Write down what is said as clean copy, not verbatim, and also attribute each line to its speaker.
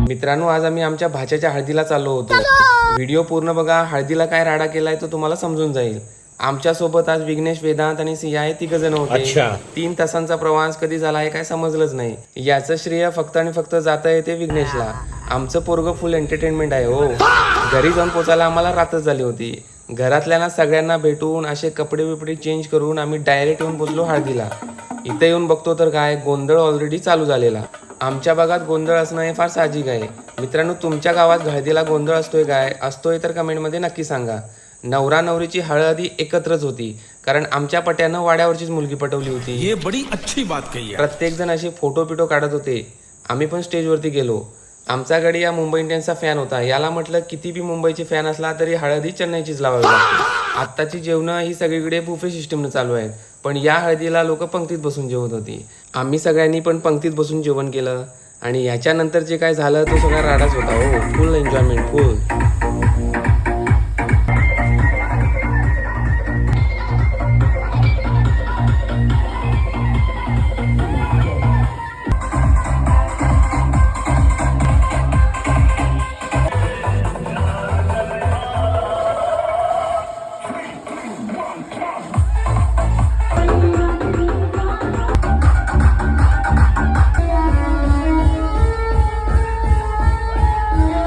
Speaker 1: मित्रांनो, आज आम्ही आमच्या भाच्याच्या हळदीला चाललो होतो. व्हिडिओ पूर्ण बघा. हळदीला काय राडा केलाय तो तुम्हाला समजून जाईल. आमच्या सोबत आज विघ्नेश, वेदांत आणि सिया हे 3 जण होते. 3 तासांचा प्रवास कधी झाला हे काय समजलंच नाही. याचं श्रेय फक्त आणि फक्त जाता येते विघ्नेशला. आमचं पोरग फुल एंटरटेनमेंट आहे हो. घरी जाऊन पोचायला आम्हाला रातच झाली होती. घरातल्यांना सगळ्यांना भेटून असे कपडे बिपडे चेंज करून आम्ही डायरेक्ट येऊन पोचलो हळदीला. इथे येऊन बघतो तर काय, गोंधळ ऑलरेडी चालू झालेला. आमच्या भागात गोंधळ असणं हे फार साहजिक आहे. मित्रांनो, तुमच्या गावात हळदीला गोंधळ असतोय काय? असतोय तर कमेंटमध्ये नक्की सांगा. नवरा नवरीची हळद ही एकत्रच होती, कारण आमच्या पट्यानं वाड्यावरचीच मुलगी पटवली होती.
Speaker 2: ये बड़ी अच्छी बात कही है.
Speaker 1: प्रत्येक जण असे फोटो पिटो काढत होते. आम्ही पण स्टेजवरती गेलो. आमचा गडी या मुंबई इंडियन्सचा फॅन होता. याला म्हटलं किती बी मुंबईची फॅन असला तरी हळद ही चेन्नईचीच लावावी लागते. आत्ताची जेवणं ही सगळीकडे बुफे सिस्टमनं चालू आहेत, पण या हळदीला लोक पंक्तीत बसून जेवत होती. आम्ही सगळ्यांनी पण पंक्तीत बसून जेवण केलं आणि ह्याच्यानंतर जे काय झालं तो सगळा राडाच होता हो. फुल एन्जॉयमेंट, फुल.